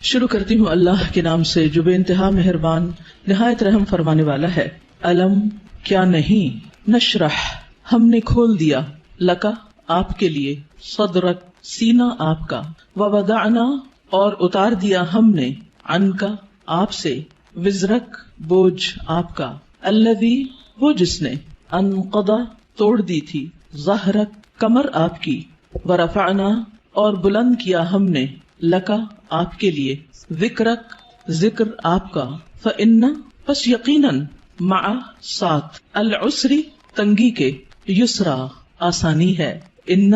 شروع کرتی ہوں اللہ کے نام سے جو بے انتہا مہربان نہایت رحم فرمانے والا ہے۔ علم کیا نہیں، نشرح ہم نے کھول دیا، لکا آپ کے لیے، صدرک سینہ آپ کا، ووضعنا اور اتار دیا ہم نے، عنکا آپ سے، وزرک بوجھ آپ کا، الذی وہ جس نے، انقضا توڑ دی تھی، ظہرک کمر آپ کی، ورفعنا اور بلند کیا ہم نے، لکا آپ کے لیے، ذکرک ذکر آپ کا، فإن پس یقیناً، مع ساتھ، العسری تنگی کے، یسرا آسانی ہے، ان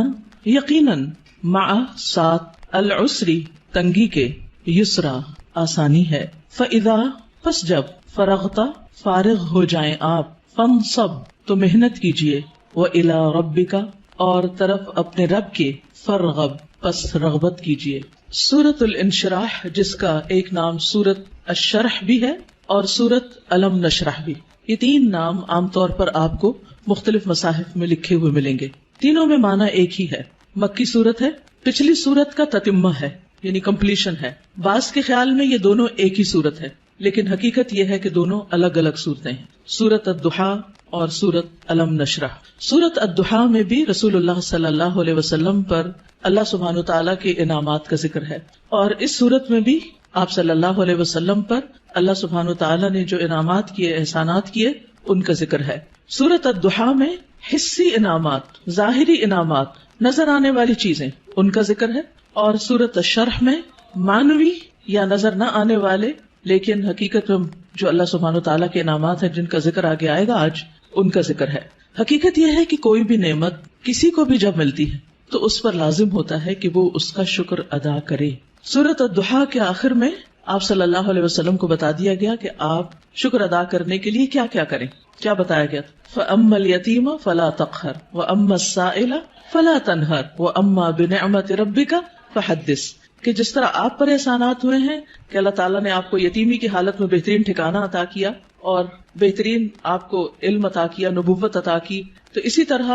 یقیناً، مع ساتھ، العسری تنگی کے، یسرا آسانی ہے، فإذا پس جب، فرغتا فارغ ہو جائیں آپ، فانصب تو محنت کیجئے، وإلی ربک اور طرف اپنے رب کے، فرغب پس رغبت کیجئے۔ سورۃ الانشراح جس کا ایک نام سورۃ الشرح بھی ہے اور سورۃ علم نشرح بھی، یہ تین نام عام طور پر آپ کو مختلف مصاحف میں لکھے ہوئے ملیں گے، تینوں میں معنی ایک ہی ہے، مکی سورت ہے، پچھلی سورت کا تتمہ ہے یعنی کمپلیشن ہے، بعض کے خیال میں یہ دونوں ایک ہی سورت ہے لیکن حقیقت یہ ہے کہ دونوں الگ الگ صورتیں ہیں، سورۃ الضحیٰ اور سورۃ علم نشرح۔ سورۃ الضحیٰ میں بھی رسول اللہ صلی اللہ علیہ وسلم پر اللہ سبحانہ وتعالیٰ کے انعامات کا ذکر ہے، اور اس سورت میں بھی آپ صلی اللہ علیہ وسلم پر اللہ سبحانہ وتعالیٰ نے جو انعامات کیے، احسانات کیے، ان کا ذکر ہے۔ سورۃ الضحیٰ میں حصی انعامات، ظاہری انعامات، نظر آنے والی چیزیں، ان کا ذکر ہے، اور سورۃ الشرح میں معنوی یا نظر نہ آنے والے لیکن حقیقت میں جو اللہ سبحانہ وتعالیٰ کے انعامات ہیں جن کا ذکر آگے آئے گا آج، ان کا ذکر ہے۔ حقیقت یہ ہے کہ کوئی بھی نعمت کسی کو بھی جب ملتی ہے تو اس پر لازم ہوتا ہے کہ وہ اس کا شکر ادا کرے۔ سورۃ الضحیٰ کے آخر میں آپ صلی اللہ علیہ وسلم کو بتا دیا گیا کہ آپ شکر ادا کرنے کے لیے کیا کیا کریں، کیا بتایا گیا؟ فَأَمَّا الْيَتِيمَ فَلَا تَقْهَرْ وَأَمَّا السَّائِلَ فَلَا تَنْهَرْ وَأَمَّا بِنِعْمَةِ رَبِّكَ فَحَدِّثْ، کہ جس طرح آپ پر احسانات ہوئے ہیں کہ اللہ تعالیٰ نے آپ کو یتیمی کی حالت میں بہترین ٹھکانہ عطا کیا اور بہترین آپ کو علم عطا کیا، نبوت عطا کی، تو اسی طرح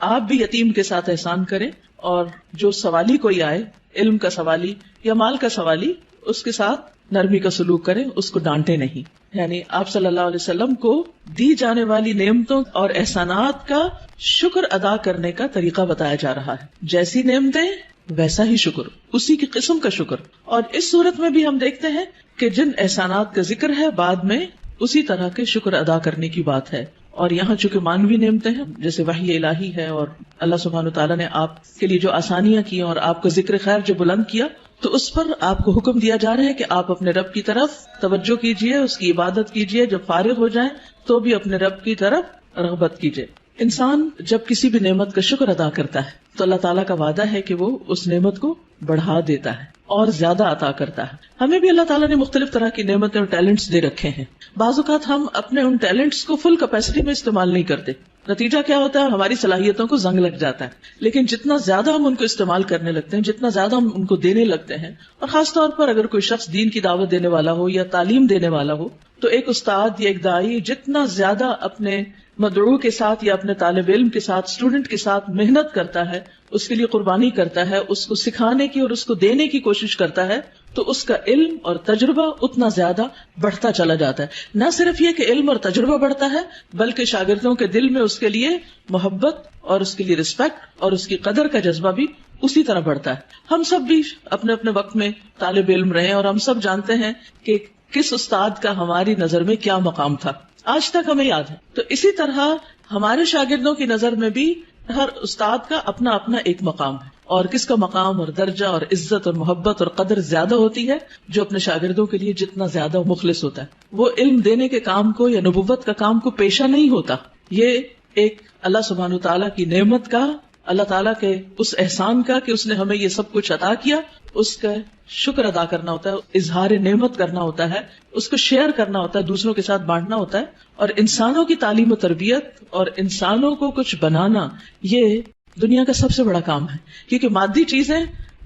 آپ بھی یتیم کے ساتھ احسان کریں، اور جو سوالی کوئی آئے، علم کا سوالی یا مال کا سوالی، اس کے ساتھ نرمی کا سلوک کریں، اس کو ڈانٹے نہیں۔ یعنی آپ صلی اللہ علیہ وسلم کو دی جانے والی نعمتوں اور احسانات کا شکر ادا کرنے کا طریقہ بتایا جا رہا ہے، جیسی نعمتیں ویسا ہی شکر، اسی کی قسم کا شکر۔ اور اس صورت میں بھی ہم دیکھتے ہیں کہ جن احسانات کا ذکر ہے بعد میں اسی طرح کے شکر ادا کرنے کی بات ہے، اور یہاں چونکہ مانوی نعمتیں ہیں جیسے وحی الہی ہے، اور اللہ سبحانہ وتعالیٰ نے آپ کے لیے جو آسانیاں کی اور آپ کا ذکر خیر جو بلند کیا، تو اس پر آپ کو حکم دیا جا رہا ہے کہ آپ اپنے رب کی طرف توجہ کیجئے، اس کی عبادت کیجئے، جب فارغ ہو جائیں تو بھی اپنے رب کی طرف رغبت کیجئے۔ انسان جب کسی بھی نعمت کا شکر ادا کرتا ہے تو اللہ تعالیٰ کا وعدہ ہے کہ وہ اس نعمت کو بڑھا دیتا ہے اور زیادہ عطا کرتا ہے۔ ہمیں بھی اللہ تعالیٰ نے مختلف طرح کی نعمتیں اور ٹیلنٹس دے رکھے ہیں، بعض اوقات ہم اپنے ان ٹیلنٹس کو فل کیپیسٹی میں استعمال نہیں کرتے، نتیجہ کیا ہوتا ہے؟ ہماری صلاحیتوں کو زنگ لگ جاتا ہے۔ لیکن جتنا زیادہ ہم ان کو استعمال کرنے لگتے ہیں، جتنا زیادہ ہم ان کو دینے لگتے ہیں، اور خاص طور پر اگر کوئی شخص دین کی دعوت دینے والا ہو یا تعلیم دینے والا ہو، تو ایک استاد یا ایک داعی جتنا زیادہ اپنے مدعو کے ساتھ یا اپنے طالب علم کے ساتھ، اسٹوڈنٹ کے ساتھ محنت کرتا ہے، اس کے لیے قربانی کرتا ہے، اس کو سکھانے کی اور اس کو دینے کی کوشش کرتا ہے، تو اس کا علم اور تجربہ اتنا زیادہ بڑھتا چلا جاتا ہے۔ نہ صرف یہ کہ علم اور تجربہ بڑھتا ہے بلکہ شاگردوں کے دل میں اس کے لیے محبت اور اس کے لیے رسپیکٹ اور اس کی قدر کا جذبہ بھی اسی طرح بڑھتا ہے۔ ہم سب بھی اپنے اپنے وقت میں طالب علم رہے اور ہم سب جانتے ہیں کہ کس استاد کا ہماری نظر میں کیا مقام تھا، آج تک ہمیں یاد ہے۔ تو اسی طرح ہمارے شاگردوں کی نظر میں بھی ہر استاد کا اپنا اپنا ایک مقام ہے، اور کس کا مقام اور درجہ اور عزت اور محبت اور قدر زیادہ ہوتی ہے، جو اپنے شاگردوں کے لیے جتنا زیادہ مخلص ہوتا ہے، وہ علم دینے کے کام کو یا نبوت کا کام کو پیشہ نہیں ہوتا۔ یہ ایک اللہ سبحانہ تعالیٰ کی نعمت کا، اللہ تعالیٰ کے اس احسان کا کہ اس نے ہمیں یہ سب کچھ عطا کیا، اس کا شکر ادا کرنا ہوتا ہے، اظہار نعمت کرنا ہوتا ہے، اس کو شیئر کرنا ہوتا ہے، دوسروں کے ساتھ بانٹنا ہوتا ہے۔ اور انسانوں کی تعلیم و تربیت اور انسانوں کو کچھ بنانا، یہ دنیا کا سب سے بڑا کام ہے، کیونکہ مادی چیزیں،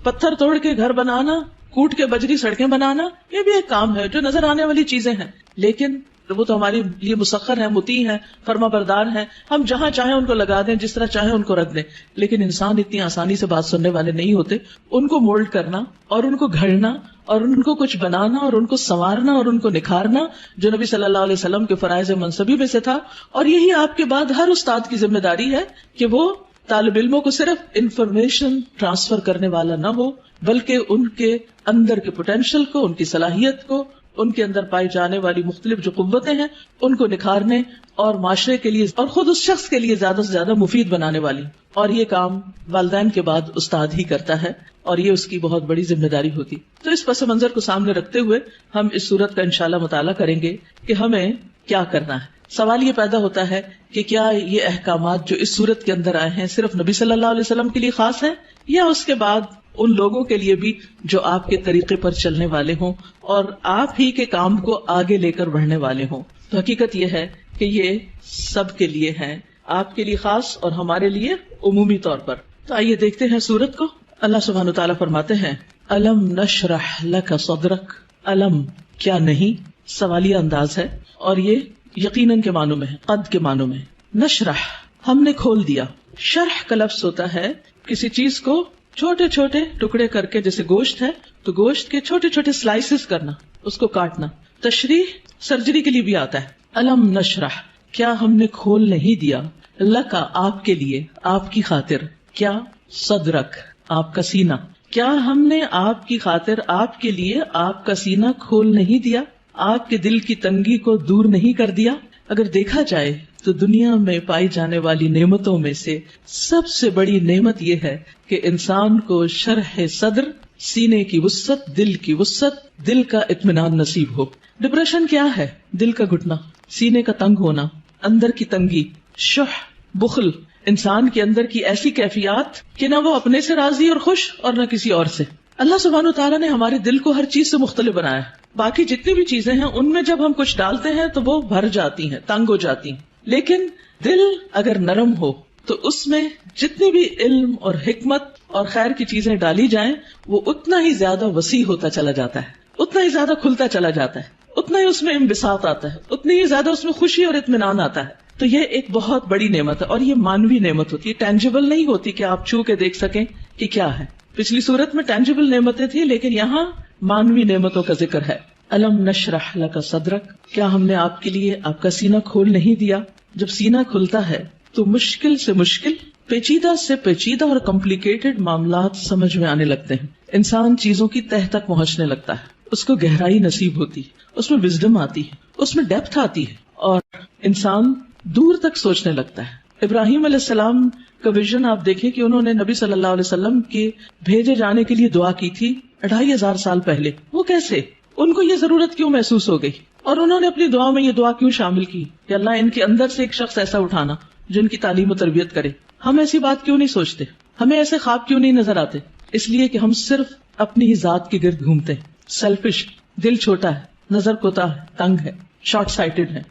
پتھر توڑ کے گھر بنانا، کوٹ کے بجری سڑکیں بنانا، یہ بھی ایک کام ہے جو نظر آنے والی چیزیں ہیں، لیکن وہ تو ہمارے لیے مسخر ہیں، مطیع ہیں، فرما بردار ہیں، ہم جہاں چاہیں ان کو لگا دیں، جس طرح چاہیں ان کو رکھ دیں. لیکن انسان اتنی آسانی سے بات سننے والے نہیں ہوتے. ان کو مولڈ کرنا اور ان کو گھڑنا اور ان کو کچھ بنانا اور ان کو سنوارنا اور ان کو نکھارنا، جو نبی صلی اللہ علیہ وسلم کے فرائض منصبی میں سے تھا. اور یہی آپ کے بعد ہر استاد کی ذمہ داری ہے کہ وہ طالب علموں کو صرف انفارمیشن ٹرانسفر کرنے والا نہ ہو، بلکہ ان کے اندر کے پوٹینشیل کو، ان کی صلاحیت کو، ان کے اندر پائی جانے والی مختلف جو قوتیں ہیں ان کو نکھارنے اور معاشرے کے لیے اور خود اس شخص کے لیے زیادہ سے زیادہ مفید بنانے والی. اور یہ کام والدین کے بعد استاد ہی کرتا ہے اور یہ اس کی بہت بڑی ذمہ داری ہوتی. تو اس پس منظر کو سامنے رکھتے ہوئے ہم اس صورت کا انشاءاللہ مطالعہ کریں گے کہ ہمیں کیا کرنا ہے. سوال یہ پیدا ہوتا ہے کہ کیا یہ احکامات جو اس صورت کے اندر آئے ہیں صرف نبی صلی اللہ علیہ وسلم کے لیے خاص ہیں یا اس کے بعد ان لوگوں کے لیے بھی جو آپ کے طریقے پر چلنے والے ہوں اور آپ ہی کے کام کو آگے لے کر بڑھنے والے ہوں. تو حقیقت یہ ہے کہ یہ سب کے لیے ہیں، آپ کے لیے خاص اور ہمارے لیے عمومی طور پر. تو آئیے دیکھتے ہیں سورت کو. اللہ سبحانہ وتعالیٰ فرماتے ہیں الم نشرح لک صدرک. الم کیا نہیں سوالیہ انداز ہے اور یہ یقیناً کے معنوں میں ہے، قد کے معنوں میں. نشرح ہم نے کھول دیا. شرح کا لفظ ہوتا ہے کسی چیز کو چھوٹے چھوٹے ٹکڑے کر کے، جیسے گوشت ہے تو گوشت کے چھوٹے چھوٹے سلائسز کرنا، اس کو کاٹنا. تشریح سرجری کے لیے بھی آتا ہے. الم نشرح کیا ہم نے کھول نہیں دیا، لکا آپ کے لیے، آپ کی خاطر، کیا صدرک آپ کا سینہ. کیا ہم نے آپ کی خاطر، آپ کے لیے آپ کا سینہ کھول نہیں دیا، آپ کے دل کی تنگی کو دور نہیں کر دیا. اگر دیکھا جائے تو دنیا میں پائی جانے والی نعمتوں میں سے سب سے بڑی نعمت یہ ہے کہ انسان کو شرح صدر، سینے کی وسعت، دل کی وسعت، دل کا اطمینان نصیب ہو. ڈپریشن کیا ہے؟ دل کا گھٹنا، سینے کا تنگ ہونا، اندر کی تنگی، شح، بخل، انسان کے اندر کی ایسی کیفیات کہ نہ وہ اپنے سے راضی اور خوش اور نہ کسی اور سے. اللہ سبحانہ وتعالیٰ نے ہمارے دل کو ہر چیز سے مختلف بنایا ہے. باقی جتنی بھی چیزیں ہیں ان میں جب ہم کچھ ڈالتے ہیں تو وہ بھر جاتی ہیں، تنگ ہو جاتی ہیں. لیکن دل اگر نرم ہو تو اس میں جتنی بھی علم اور حکمت اور خیر کی چیزیں ڈالی جائیں وہ اتنا ہی زیادہ وسیع ہوتا چلا جاتا ہے، اتنا ہی زیادہ کھلتا چلا جاتا ہے، اتنا ہی اس میں انبساط آتا ہے، اتنی ہی زیادہ اس میں خوشی اور اطمینان آتا ہے. تو یہ ایک بہت بڑی نعمت ہے اور یہ مانوی نعمت ہوتی ہے، ٹینجیبل نہیں ہوتی کہ آپ چھو کے دیکھ سکیں کہ کیا ہے. پچھلی صورت میں ٹینجیبل نعمتیں تھیں لیکن یہاں مانوی نعمتوں کا ذکر ہے. الم نشرح لک صدرک کیا ہم نے آپ کے لیے آپ کا سینہ کھول نہیں دیا. جب سینہ کھلتا ہے تو مشکل سے مشکل، پیچیدہ سے پیچیدہ اور کمپلیکیٹڈ معاملات سمجھ میں آنے لگتے ہیں. انسان چیزوں کی تہ تک پہنچنے لگتا ہے، اس کو گہرائی نصیب ہوتی ہے، اس میں وزڈم آتی ہے، اس میں ڈیپتھ آتی ہے اور انسان دور تک سوچنے لگتا ہے. ابراہیم علیہ السلام کا ویژن آپ دیکھیں کہ انہوں نے نبی صلی اللہ علیہ وسلم کے بھیجے جانے کے لیے دعا کی تھی 2500 سال پہلے. وہ کیسے؟ ان کو یہ ضرورت کیوں محسوس ہو گئی اور انہوں نے اپنی دعا میں یہ دعا کیوں شامل کی کہ اللہ ان کے اندر سے ایک شخص ایسا اٹھانا جن کی تعلیم و تربیت کرے. ہم ایسی بات کیوں نہیں سوچتے؟ ہمیں ایسے خواب کیوں نہیں نظر آتے؟ اس لیے کہ ہم صرف اپنی ہی ذات کے گرد گھومتے ہیں. سیلفش، دل چھوٹا ہے، نظر کوتا ہے، تنگ ہے، شارٹ سائٹڈ ہے،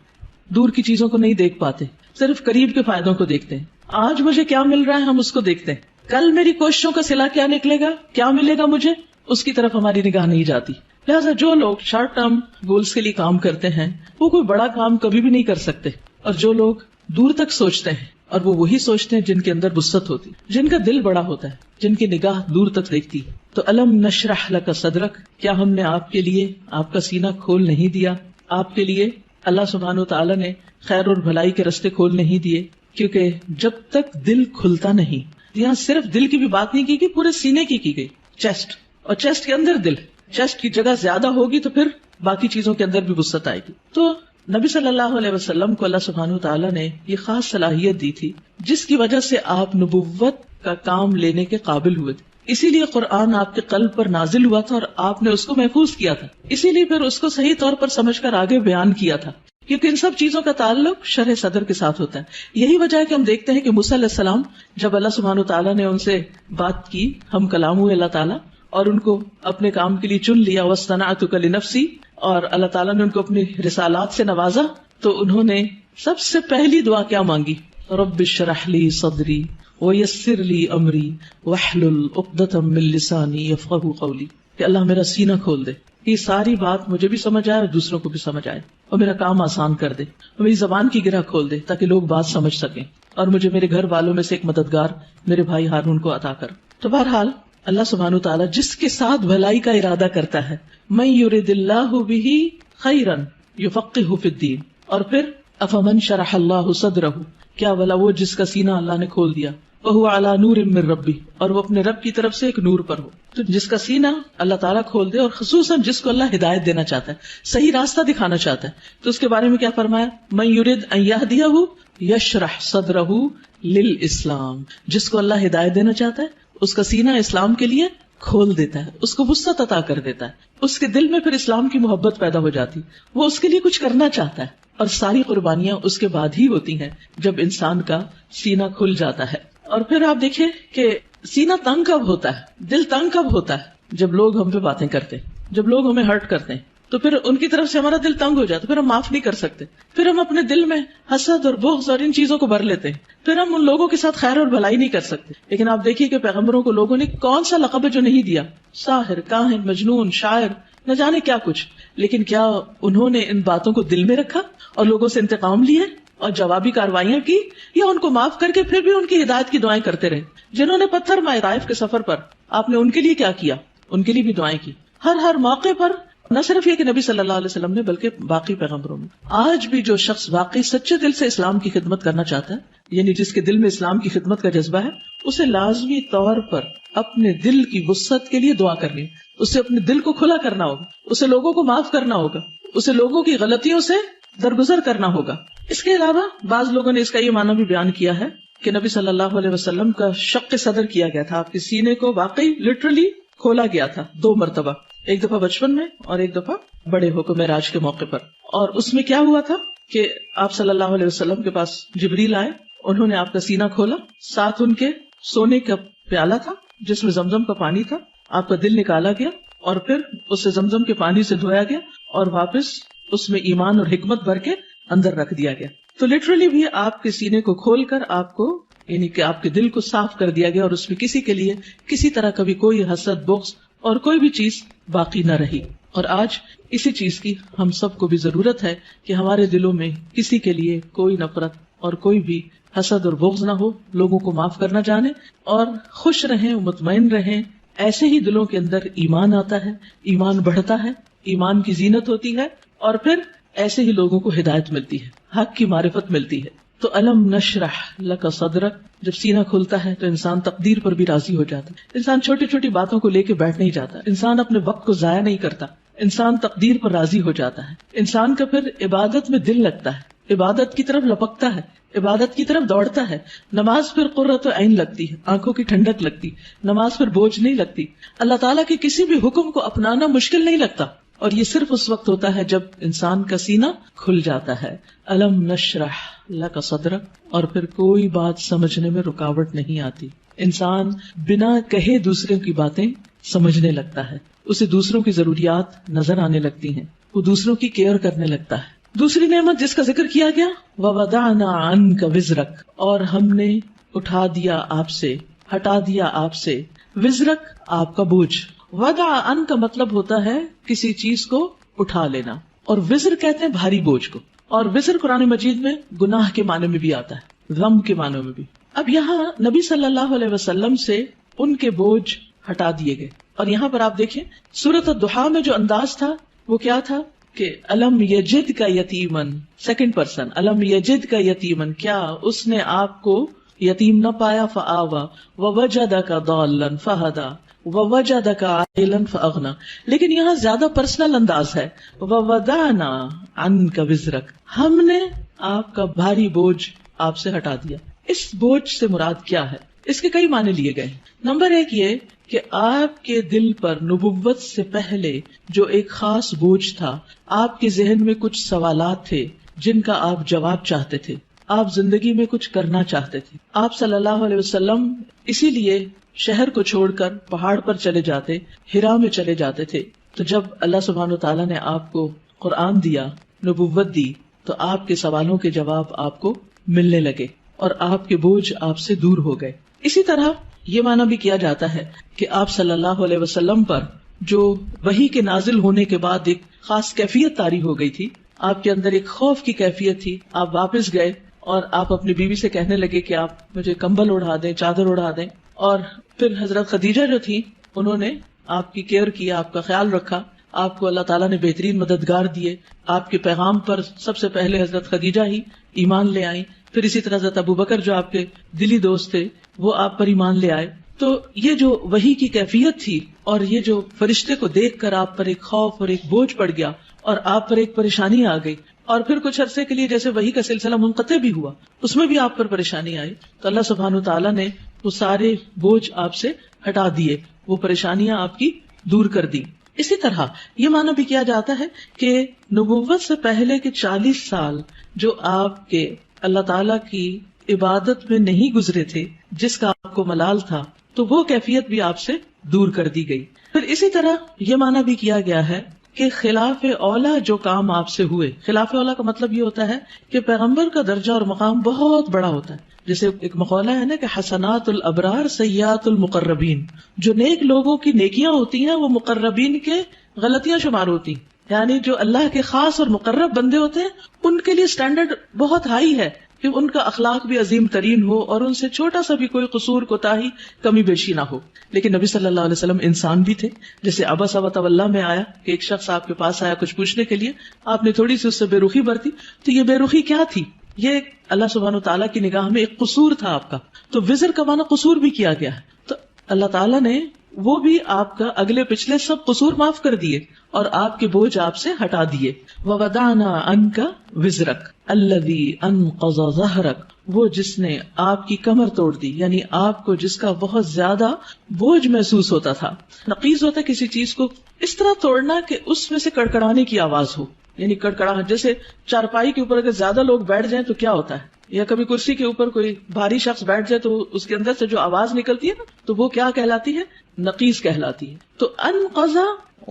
دور کی چیزوں کو نہیں دیکھ پاتے، صرف قریب کے فائدوں کو دیکھتے ہیں. آج مجھے کیا مل رہا ہے ہم اس کو دیکھتے ہیں، کل میری کوششوں کا صلہ کیا نکلے گا، کیا ملے گا مجھے، اس کی طرف ہماری نگاہ نہیں جاتی. لہٰذا جو لوگ شارٹ ٹرم گولز کے لیے کام کرتے ہیں وہ کوئی بڑا کام کبھی بھی نہیں کر سکتے. اور جو لوگ دور تک سوچتے ہیں اور وہ وہی سوچتے ہیں جن کے اندر وسعت ہوتی، جن کا دل بڑا ہوتا ہے، جن کی نگاہ دور تک دیکھتی. تو الم نشرح لک صدرک کیا ہم نے آپ کے لیے آپ کا سینہ کھول نہیں دیا. آپ کے لیے اللہ سبحانہ وتعالیٰ نے خیر اور بھلائی کے رستے کھول نہیں دیے، کیونکہ جب تک دل کھلتا نہیں، یہاں صرف دل کی بھی بات نہیں کی گئی، پورے سینے کی گئی، چیسٹ، اور چیسٹ کے اندر دل، چیسٹ کی جگہ زیادہ ہوگی تو پھر باقی چیزوں کے اندر بھی وسعت آئے گی. تو نبی صلی اللہ علیہ وسلم کو اللہ سبحانہ وتعالیٰ نے یہ خاص صلاحیت دی تھی جس کی وجہ سے آپ نبوت کا کام لینے کے قابل ہوئے تھے. اسی لیے قرآن آپ کے قلب پر نازل ہوا تھا اور آپ نے اس کو محفوظ کیا تھا. اسی لیے پھر اس کو صحیح طور پر سمجھ کر آگے بیان کیا تھا، کیونکہ ان سب چیزوں کا تعلق شرح صدر کے ساتھ ہوتا ہے. یہی وجہ ہے کہ ہم دیکھتے ہیں کہ موسیٰ علیہ السلام جب اللہ سبحانہ وتعالیٰ نے ان سے بات کی، ہم کلام ہوئے اللہ تعالیٰ اور ان کو اپنے کام کے لیے چن لیا، وَاصْطَنَعْتُكَ لِنَفْسِي، اور اللہ تعالیٰ نے ان کو اپنی رسالات سے نوازا، تو انہوں نے سب سے پہلی دعا کیا مانگی؟ رب اشرح لی صدری ویسر لی امری واحلل عقدۃ من لسانی یفقہوا قولی، کہ اللہ میرا سینہ کھول دے. یہ ساری بات مجھے بھی سمجھ آئے اور دوسروں کو بھی سمجھ آئے، اور میرا کام آسان کر دے، اور میری زبان کی گرہ کھول دے تاکہ لوگ بات سمجھ سکیں، اور مجھے میرے گھر والوں میں سے ایک مددگار میرے بھائی ہارون کو عطا کر۔ تو بہرحال اللہ سبحانہ وتعالی جس کے ساتھ بھلائی کا ارادہ کرتا ہے، من یرد اللہ بہ خیرا یفقہہ فی الدین، اور پھر افمن شرح اللہ صدرہ، کیا بھلا وہ جس کا سینہ اللہ نے کھول دیا، وہو علی نور من ربہ، اور وہ اپنے رب کی طرف سے ایک نور پر ہو۔ تو جس کا سینہ اللہ تعالیٰ کھول دے، اور خصوصاً جس کو اللہ ہدایت دینا چاہتا ہے، صحیح راستہ دکھانا چاہتا ہے، تو اس کے بارے میں کیا فرمایا؟ من یرد ان یہدیہ یشرح صدرہ للاسلام، جس کو اللہ ہدایت دینا چاہتا ہے اس کا سینہ اسلام کے لیے کھول دیتا ہے، اس کو وسعت عطا کر دیتا ہے، اس کے دل میں پھر اسلام کی محبت پیدا ہو جاتی، وہ اس کے لیے کچھ کرنا چاہتا ہے، اور ساری قربانیاں اس کے بعد ہی ہوتی ہیں جب انسان کا سینہ کھل جاتا ہے۔ اور پھر آپ دیکھیں کہ سینہ تنگ کب ہوتا ہے، دل تنگ کب ہوتا ہے؟ جب لوگ ہم پہ باتیں کرتے ہیں، جب لوگ ہمیں ہرٹ کرتے ہیں، تو پھر ان کی طرف سے ہمارا دل تنگ ہو جاتا ہے، پھر ہم معاف نہیں کر سکتے، پھر ہم اپنے دل میں حسد اور بغض اور ان چیزوں کو بھر لیتے ہیں، پھر ہم ان لوگوں کے ساتھ خیر اور بھلائی نہیں کر سکتے۔ لیکن آپ دیکھیے کہ پیغمبروں کو لوگوں نے کون سا لقب ہے جو نہیں دیا، ساحر، کاہن، مجنون، شاعر، نہ جانے کیا کچھ، لیکن کیا انہوں نے ان باتوں کو دل میں رکھا اور لوگوں سے انتقام لیے اور جوابی کاروائیاں کی، یا ان کو معاف کر کے پھر بھی ان کی ہدایت کی دعائیں کرتے رہے؟ جنہوں نے پتھر مارے طائف کے سفر پر، آپ نے ان کے لیے کیا کیا؟ ان کے لیے بھی دعائیں کی، ہر موقع پر، نہ صرف یہ کہ نبی صلی اللہ علیہ وسلم نے بلکہ باقی پیغمبروں میں۔ آج بھی جو شخص واقعی سچے دل سے اسلام کی خدمت کرنا چاہتا ہے، یعنی جس کے دل میں اسلام کی خدمت کا جذبہ ہے، اسے لازمی طور پر اپنے دل کی وسعت کے لیے دعا کرنی، اسے اپنے دل کو کھلا کرنا ہوگا، اسے لوگوں کو معاف کرنا ہوگا، اسے لوگوں کی غلطیوں سے درگزر کرنا ہوگا۔ اس کے علاوہ بعض لوگوں نے اس کا یہ معنی بھی بیان کیا ہے کہ نبی صلی اللہ علیہ وسلم کا شق صدر کیا گیا تھا، آپ کے سینے کو واقعی لٹرلی کھولا گیا تھا 2 مرتبہ، ایک دفعہ بچپن میں اور ایک دفعہ بڑے ہو کر معراج کے موقع پر۔ اور اس میں کیا ہوا تھا کہ آپ صلی اللہ علیہ وسلم کے پاس جبریل آئے، انہوں نے آپ کا سینہ کھولا، ساتھ ان کے سونے کا پیالہ تھا جس میں زمزم کا پانی تھا، آپ کا دل نکالا گیا اور پھر اسے زمزم کے پانی سے دھویا گیا اور واپس اس میں ایمان اور حکمت بھر کے اندر رکھ دیا گیا۔ تو لٹرلی بھی آپ کے سینے کو کھول کر آپ کو، یعنی کہ آپ کے دل کو صاف کر دیا گیا، اور اس میں کسی کے لیے کسی طرح کا بھی کوئی حسد، بغض اور کوئی بھی چیز باقی نہ رہی۔ اور آج اسی چیز کی ہم سب کو بھی ضرورت ہے کہ ہمارے دلوں میں کسی کے لیے کوئی نفرت اور کوئی بھی حسد اور بغض نہ ہو، لوگوں کو معاف کرنا جانے اور خوش رہیں، مطمئن رہیں۔ ایسے ہی دلوں کے اندر ایمان آتا ہے، ایمان بڑھتا ہے، ایمان کی زینت ہوتی ہے، اور پھر ایسے ہی لوگوں کو ہدایت ملتی ہے، حق کی معرفت ملتی ہے۔ تو الم نشرح لک صدرک، جب سینہ کھلتا ہے تو انسان تقدیر پر بھی راضی ہو جاتا ہے، انسان چھوٹی چھوٹی باتوں کو لے کے بیٹھ نہیں جاتا، انسان اپنے وقت کو ضائع نہیں کرتا، انسان تقدیر پر راضی ہو جاتا ہے، انسان کا پھر عبادت میں دل لگتا ہے، عبادت کی طرف لپکتا ہے، عبادت کی طرف دوڑتا ہے، نماز پھر قرۃ عین لگتی ہے، آنکھوں کی ٹھنڈک لگتی، نماز پھر بوجھ نہیں لگتی، اللہ تعالیٰ کے کسی بھی حکم کو اپنانا مشکل نہیں لگتا، اور یہ صرف اس وقت ہوتا ہے جب انسان کا سینہ کھل جاتا ہے۔ الم نشرح لک صدرک، اور پھر کوئی بات سمجھنے میں رکاوٹ نہیں آتی، انسان بنا کہے دوسروں کی باتیں سمجھنے لگتا ہے، اسے دوسروں کی ضروریات نظر آنے لگتی ہیں، وہ دوسروں کی کیئر کرنے لگتا ہے۔ دوسری نعمت جس کا ذکر کیا گیا، وَوَضَعْنَا عَنْكَ وِزْرَكَ، اور ہم نے اٹھا دیا آپ سے، ہٹا دیا آپ سے، وزرک آپ کا بوجھ۔ وضع ان کا مطلب ہوتا ہے کسی چیز کو اٹھا لینا، اور وزر کہتے ہیں بھاری بوجھ کو، اور وزر قرآن مجید میں گناہ کے معنی میں بھی آتا ہے، غم کے معنی میں بھی۔ اب یہاں نبی صلی اللہ علیہ وسلم سے ان کے بوجھ ہٹا دیے گئے، اور یہاں پر آپ دیکھیں سورۃ الضحیٰ میں جو انداز تھا وہ کیا تھا کہ الم یجد کا یتیمن، سیکنڈ پرسن، الم یجد کا یتیمن، کیا اس نے آپ کو یتیم نہ پایا، فآوا ووجدک ضالا فہدی ووجدک عائلا فاغنی، لیکن یہاں زیادہ پرسنل انداز ہے، ووضعنا عنک وزرک، ہم نے آپ کا بھاری بوجھ آپ سے ہٹا دیا۔ اس بوجھ سے مراد کیا ہے؟ اس کے کئی معنی لیے گئے۔ نمبر 1 یہ کہ آپ کے دل پر نبوت سے پہلے جو ایک خاص بوجھ تھا، آپ کے ذہن میں کچھ سوالات تھے جن کا آپ جواب چاہتے تھے، آپ زندگی میں کچھ کرنا چاہتے تھے۔ آپ صلی اللہ علیہ وسلم اسی لیے شہر کو چھوڑ کر پہاڑ پر چلے جاتے، ہرا میں چلے جاتے تھے۔ تو جب اللہ سبحانہ وتعالیٰ نے آپ کو قرآن دیا، نبوت دی، تو آپ کے سوالوں کے جواب آپ کو ملنے لگے اور آپ کے بوجھ آپ سے دور ہو گئے۔ اسی طرح یہ معنی بھی کیا جاتا ہے کہ آپ صلی اللہ علیہ وسلم پر جو وحی کے نازل ہونے کے بعد ایک خاص کیفیت طاری ہو گئی تھی، آپ کے اندر ایک خوف کی کیفیت تھی. آپ واپس گئے اور آپ اپنی بیوی سے کہنے لگے کہ آپ مجھے کمبل اڑا دیں، چادر اڑا دیں. اور پھر حضرت خدیجہ جو تھی انہوں نے آپ کی کیئر کی، آپ کا خیال رکھا. آپ کو اللہ تعالیٰ نے بہترین مددگار دیے. آپ کے پیغام پر سب سے پہلے حضرت خدیجہ ہی ایمان لے آئی. پھر اسی طرح حضرت ابوبکر جو آپ کے دلی دوست تھے وہ آپ پر ایمان لے آئے. تو یہ جو وحی کی کیفیت تھی اور یہ جو فرشتے کو دیکھ کر آپ پر ایک خوف اور ایک بوجھ پڑ گیا اور آپ پر ایک پریشانی آ گئی، اور پھر کچھ عرصے کے لیے جیسے وحی کا سلسلہ منقطع بھی ہوا، اس میں بھی آپ پر پریشانی آئی، تو اللہ سبحانہ تعالیٰ نے وہ سارے بوجھ آپ سے ہٹا دیے، وہ پریشانیاں آپ کی دور کر دی. اسی طرح یہ معنی بھی کیا جاتا ہے کہ نبوت سے پہلے کے 40 سال جو آپ کے اللہ تعالیٰ کی عبادت میں نہیں گزرے تھے، جس کا آپ کو ملال تھا، تو وہ کیفیت بھی آپ سے دور کر دی گئی. پھر اسی طرح یہ معنی بھی کیا گیا ہے کہ خلاف اولا جو کام آپ سے ہوئے، خلاف اولا کا مطلب یہ ہوتا ہے کہ پیغمبر کا درجہ اور مقام بہت بڑا ہوتا ہے. جیسے ایک مقولہ ہے نا کہ حسنات الابرار سیئات المقربین، جو نیک لوگوں کی نیکیاں ہوتی ہیں وہ مقربین کے غلطیاں شمار ہوتی ہیں. یعنی جو اللہ کے خاص اور مقرب بندے ہوتے ہیں ان کے لیے سٹینڈرڈ بہت ہائی ہے کہ ان کا اخلاق بھی عظیم ترین ہو اور ان سے چھوٹا سا بھی کوئی قصور کوتاہی کمی بیشی نہ ہو. لیکن نبی صلی اللہ علیہ وسلم انسان بھی تھے. جیسے عبس وتولی میں آیا کہ ایک شخص آپ کے پاس آیا کچھ پوچھنے کے لیے، آپ نے تھوڑی سی اس سے بے رخی برتی، تو یہ بے رخی کیا تھی؟ یہ اللہ سبحانہ وتعالیٰ کی نگاہ میں ایک قصور تھا آپ کا. تو وزر کا معنی قصور بھی کیا گیا ہے. تو اللہ تعالیٰ نے وہ بھی آپ کا اگلے پچھلے سب قصور معاف کر دیے اور آپ کے بوجھ آپ سے ہٹا دیے. وَوَضَعْنَا عَنْكَ وِزْرَكَ الَّذِي أَنْقَضَ ظَهْرَكَ، وہ جس نے آپ کی کمر توڑ دی، یعنی آپ کو جس کا بہت زیادہ بوجھ محسوس ہوتا تھا. نقیض ہوتا ہے کسی چیز کو اس طرح توڑنا کہ اس میں سے کڑکڑانے کی آواز ہو، یعنی کڑکڑاہٹ. جیسے چارپائی کے اوپر اگر زیادہ لوگ بیٹھ جائیں تو کیا ہوتا ہے، یا کبھی کرسی کے اوپر کوئی بھاری شخص بیٹھ جائے تو اس کے اندر سے جو آواز نکلتی ہے نا، تو وہ کیا کہلاتی ہے؟ نقیض کہلاتی ہے. تو انقضا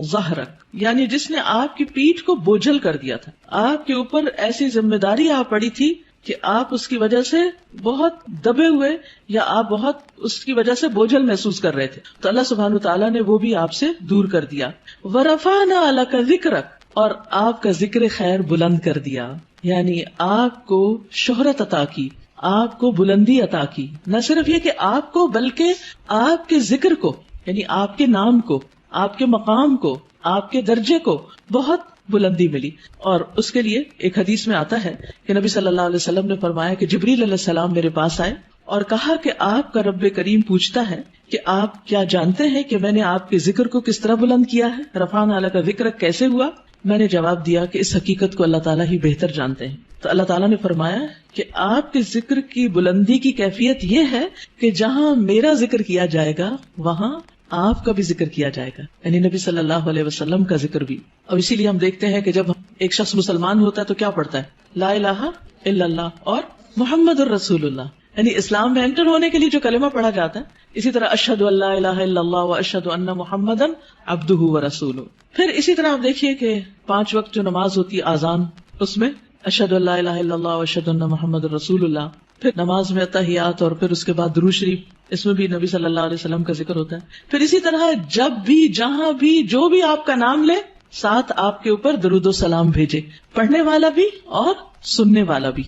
ظہرک یعنی جس نے آپ کی پیٹھ کو بوجھل کر دیا تھا، آپ کے اوپر ایسی ذمہ داری آ پڑی تھی کہ آپ اس کی وجہ سے بہت دبے ہوئے یا آپ بہت اس کی وجہ سے بوجھل محسوس کر رہے تھے، تو اللہ سبحانہ تعالیٰ نے وہ بھی آپ سے دور کر دیا. ورفعنا لک ذکرک، اور آپ کا ذکر خیر بلند کر دیا، یعنی آپ کو شہرت عطا کی، آپ کو بلندی عطا کی. نہ صرف یہ کہ آپ کو بلکہ آپ کے ذکر کو، یعنی آپ کے نام کو، آپ کے مقام کو، آپ کے درجے کو بہت بلندی ملی. اور اس کے لیے ایک حدیث میں آتا ہے کہ نبی صلی اللہ علیہ وسلم نے فرمایا کہ جبریل علیہ السلام میرے پاس آئے اور کہا کہ آپ کا رب کریم پوچھتا ہے کہ آپ کیا جانتے ہیں کہ میں نے آپ کے ذکر کو کس طرح بلند کیا ہے؟ رفعنا لک ذکرک کیسے ہوا؟ میں نے جواب دیا کہ اس حقیقت کو اللہ تعالیٰ ہی بہتر جانتے ہیں. تو اللہ تعالیٰ نے فرمایا کہ آپ کے ذکر کی بلندی کی کیفیت یہ ہے کہ جہاں میرا ذکر کیا جائے گا وہاں آپ کا بھی ذکر کیا جائے گا، یعنی نبی صلی اللہ علیہ وسلم کا ذکر بھی. اور اسی لیے ہم دیکھتے ہیں کہ جب ایک شخص مسلمان ہوتا ہے تو کیا پڑھتا ہے؟ لا الہ الا اللہ اور محمد الرسول اللہ، یعنی اسلام میں انٹر ہونے کے لیے جو کلمہ پڑھا جاتا ہے. اسی طرح اشہد ان لا الہ الا اللہ واشہد ان محمدا عبدہ ورسولہ. پھر اسی طرح آپ دیکھیے کہ 5 وقت جو نماز ہوتی ہے اذان، اس میں اشہد ان لا الہ الا اللہ واشہد ان محمد رسول اللہ. پھر نماز میں تحیات اور پھر اس کے بعد درود شریف، اس میں بھی نبی صلی اللہ علیہ وسلم کا ذکر ہوتا ہے. پھر اسی طرح جب بھی جہاں بھی جو بھی آپ کا نام لے ساتھ آپ کے اوپر درود و سلام بھیجے، پڑھنے والا بھی اور سننے والا بھی.